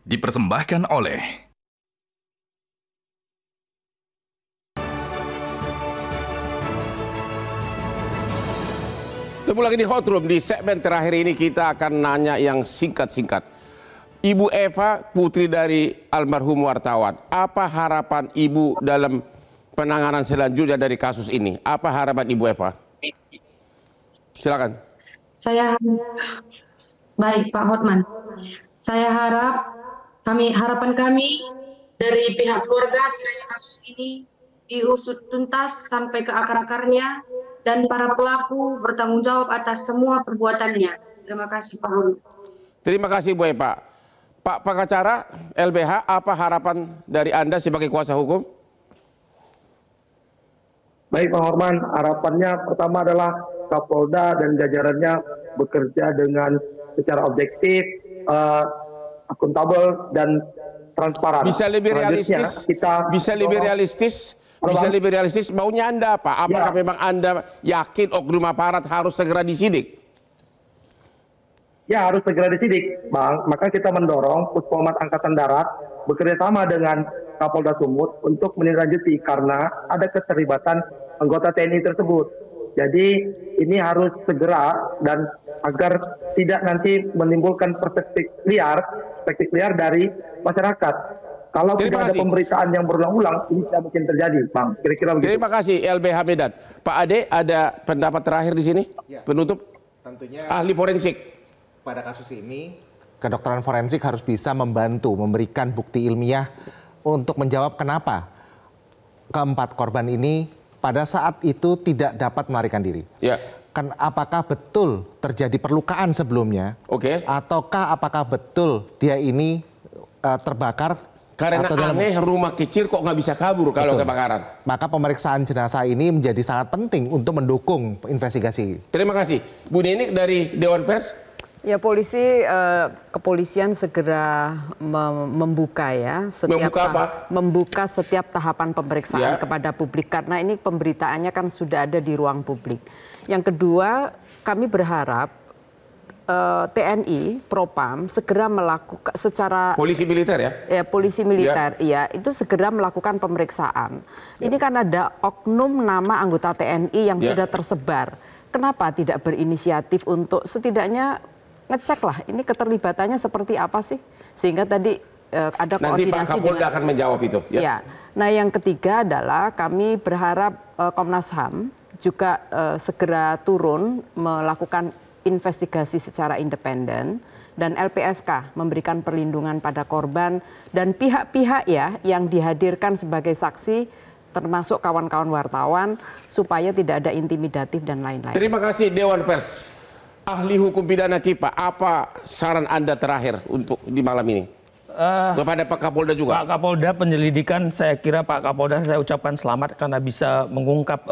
Dipersembahkan oleh Ketemu lagi di Hot Room. Di segmen terakhir ini kita akan nanya yang singkat-singkat. Ibu Eva, putri dari almarhum wartawan, apa harapan Ibu dalam penanganan selanjutnya dari kasus ini? Apa harapan Ibu Eva? Silakan. Baik Pak Hotman, saya harapan kami dari pihak keluarga kiranya kasus ini diusut tuntas sampai ke akar-akarnya dan para pelaku bertanggung jawab atas semua perbuatannya. Terima kasih Pak Hotman. Terima kasih Bu Eva. Pak pengacara LBH, apa harapan dari Anda sebagai kuasa hukum? Baik Pak Hotman, harapannya pertama adalah Kapolda dan jajarannya bekerja dengan secara objektif, akuntabel dan transparan. Bisa lebih realistis? Bisa lebih realistis maunya Anda apa? Apakah memang Anda yakin oknum aparat harus segera disidik? Ya, harus segera disidik, Bang. Maka kita mendorong Puspomad Angkatan Darat bekerjasama dengan Kapolda Sumut untuk menindaklanjuti karena ada keterlibatan anggota TNI tersebut. Jadi ini harus segera dan agar tidak nanti menimbulkan perspektif liar dari masyarakat. Kalau tidak ada pemberitaan yang berulang-ulang, ini tidak mungkin terjadi, Bang. Kira-kira begitu. Terima kasih LBH Medan. Pak Ade, ada pendapat terakhir di sini? Ya. Penutup? Tentunya ahli forensik. pada kasus ini, kedokteran forensik harus bisa membantu, memberikan bukti ilmiah untuk menjawab kenapa keempat korban ini pada saat itu tidak dapat melarikan diri. Ya. Kan apakah betul terjadi perlukaan sebelumnya? Oke. Ataukah apakah betul dia ini terbakar? Karena aneh rumah kecil kok nggak bisa kabur kalau kebakaran. Maka pemeriksaan jenazah ini menjadi sangat penting untuk mendukung investigasi. Terima kasih. Bu Ninik dari Dewan Pers. Ya, kepolisian segera membuka ya membuka setiap tahapan pemeriksaan kepada publik karena ini pemberitaannya kan sudah ada di ruang publik. Yang kedua, kami berharap TNI, Propam segera melakukan secara polisi militer polisi militer itu segera melakukan pemeriksaan. Ini kan ada oknum nama anggota TNI yang sudah tersebar. Kenapa tidak berinisiatif untuk setidaknya ngecek lah ini keterlibatannya seperti apa sih sehingga tadi ada koordinasi. Nanti Pak Kapolda akan menjawab itu. Ya. Nah yang ketiga adalah kami berharap Komnas HAM juga segera turun melakukan investigasi secara independen dan LPSK memberikan perlindungan pada korban dan pihak-pihak ya yang dihadirkan sebagai saksi termasuk kawan-kawan wartawan supaya tidak ada intimidatif dan lain-lain. Terima kasih Dewan Pers. Ahli hukum pidana KIPA, apa saran Anda terakhir untuk di malam ini? Kepada Pak Kapolda juga. Pak Kapolda penyelidikan, saya kira Pak Kapolda saya ucapkan selamat karena bisa mengungkap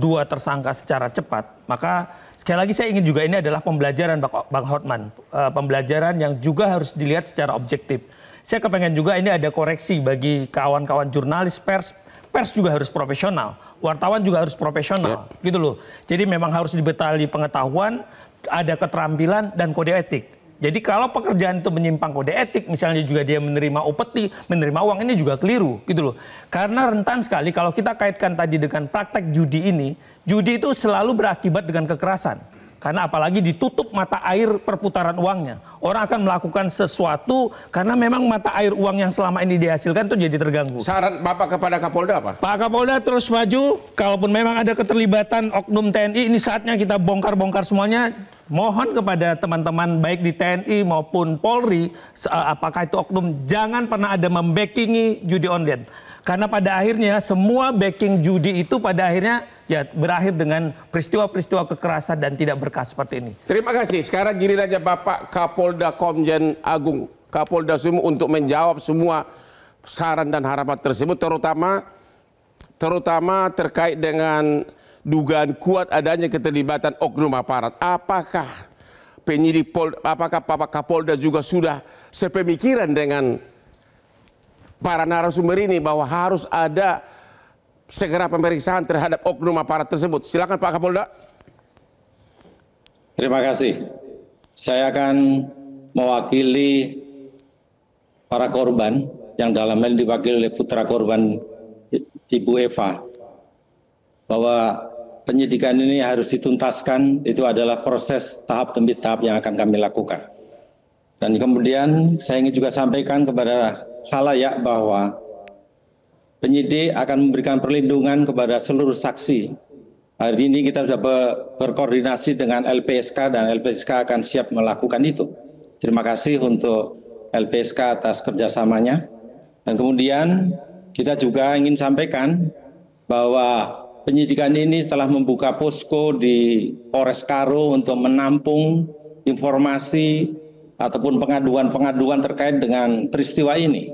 dua tersangka secara cepat. Maka sekali lagi saya ingin juga ini adalah pembelajaran Bang Hotman. Pembelajaran yang juga harus dilihat secara objektif. Saya kepengen juga ini ada koreksi bagi kawan-kawan jurnalis pers. Pers juga harus profesional, wartawan juga harus profesional, gitu loh. Jadi memang harus dibekali pengetahuan, ada keterampilan dan kode etik. Jadi kalau pekerjaan itu menyimpang kode etik, misalnya juga dia menerima upeti, menerima uang, ini juga keliru, gitu loh. Karena rentan sekali kalau kita kaitkan tadi dengan praktek judi ini, judi itu selalu berakibat dengan kekerasan. Karena apalagi ditutup mata air perputaran uangnya. Orang akan melakukan sesuatu karena memang mata air uang yang selama ini dihasilkan itu jadi terganggu. Saran Bapak kepada Kapolda apa? Pak Kapolda terus maju, kalaupun memang ada keterlibatan oknum TNI, ini saatnya kita bongkar-bongkar semuanya. Mohon kepada teman-teman baik di TNI maupun Polri, apakah itu oknum, jangan pernah ada membackingi judi online. Karena pada akhirnya semua backing judi itu pada akhirnya ya berakhir dengan peristiwa-peristiwa kekerasan dan tidak berkah seperti ini. Terima kasih. Sekarang giliran aja Bapak Kapolda Komjen Agung Kapolda Sumut untuk menjawab semua saran dan harapan tersebut, terutama terkait dengan dugaan kuat adanya keterlibatan oknum aparat. Apakah apakah Bapak Kapolda juga sudah sepemikiran dengan para narasumber ini bahwa harus ada segera pemeriksaan terhadap oknum aparat tersebut? Silakan Pak Kapolda. Terima kasih. Saya akan mewakili para korban yang dalam hal diwakili oleh putra korban Ibu Eva, bahwa penyidikan ini harus dituntaskan. Itu adalah proses tahap demi tahap yang akan kami lakukan. Dan kemudian saya ingin juga sampaikan kepada khalayak bahwa penyidik akan memberikan perlindungan kepada seluruh saksi. Hari ini kita sudah berkoordinasi dengan LPSK dan LPSK akan siap melakukan itu. Terima kasih untuk LPSK atas kerjasamanya. Dan kemudian kita juga ingin sampaikan bahwa penyidikan ini telah membuka posko di Polres Karo untuk menampung informasi ataupun pengaduan-pengaduan terkait dengan peristiwa ini.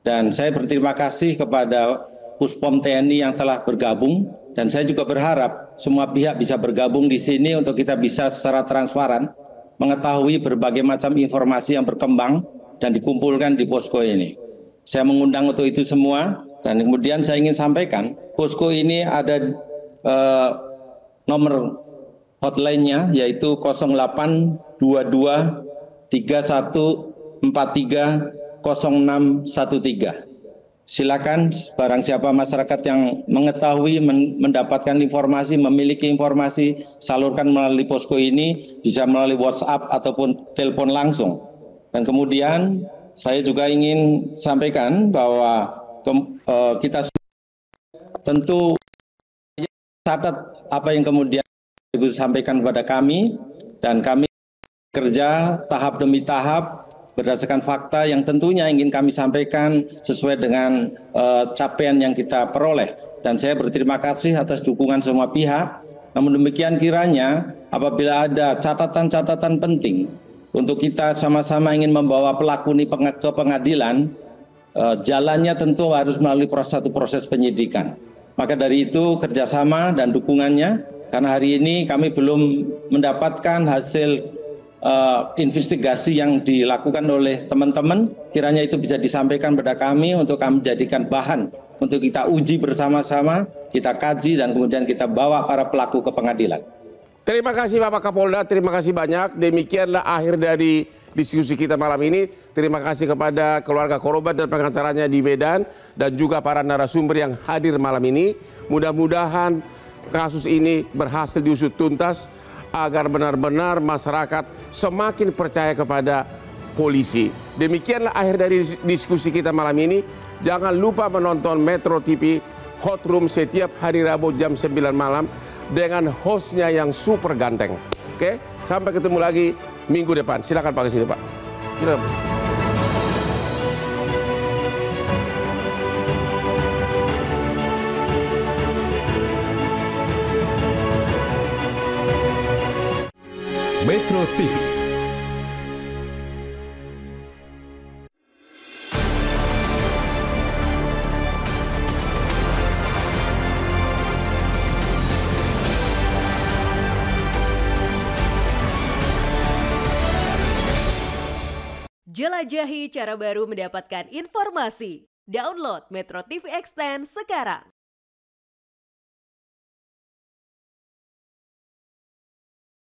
Dan saya berterima kasih kepada Puspom TNI yang telah bergabung, dan saya juga berharap semua pihak bisa bergabung di sini untuk kita bisa secara transparan mengetahui berbagai macam informasi yang berkembang dan dikumpulkan di posko ini. Saya mengundang untuk itu semua, dan kemudian saya ingin sampaikan, posko ini ada nomor hotline-nya yaitu 0822 3143 0613. Silakan barang siapa masyarakat yang mengetahui, mendapatkan informasi, memiliki informasi, salurkan melalui posko ini, bisa melalui WhatsApp ataupun telepon langsung. Dan kemudian saya juga ingin sampaikan bahwa kita tentu catat apa yang kemudian Ibu sampaikan kepada kami, dan kami kerja tahap demi tahap berdasarkan fakta yang tentunya ingin kami sampaikan sesuai dengan capaian yang kita peroleh. Dan saya berterima kasih atas dukungan semua pihak. Namun demikian kiranya apabila ada catatan-catatan penting untuk kita sama-sama ingin membawa pelaku ini ke pengadilan, jalannya tentu harus melalui satu proses penyidikan. Maka dari itu kerjasama dan dukungannya, karena hari ini kami belum mendapatkan hasil investigasi yang dilakukan oleh teman-teman, kiranya itu bisa disampaikan pada kami untuk kami jadikan bahan untuk kita uji bersama-sama, kita kaji, dan kemudian kita bawa para pelaku ke pengadilan. Terima kasih Bapak Kapolda, terima kasih banyak. Demikianlah akhir dari diskusi kita malam ini. Terima kasih kepada keluarga korban dan pengacaranya di Medan, dan juga para narasumber yang hadir malam ini. Mudah-mudahan kasus ini berhasil diusut tuntas, agar benar-benar masyarakat semakin percaya kepada polisi. Demikianlah akhir dari diskusi kita malam ini. Jangan lupa menonton Metro TV Hot Room setiap hari Rabu jam 9 malam dengan hostnya yang super ganteng. Oke, sampai ketemu lagi minggu depan. Silakan Pak kesini Pak. Silakan. Metro TV. Jelajahi cara baru mendapatkan informasi. Download Metro TV Extend sekarang.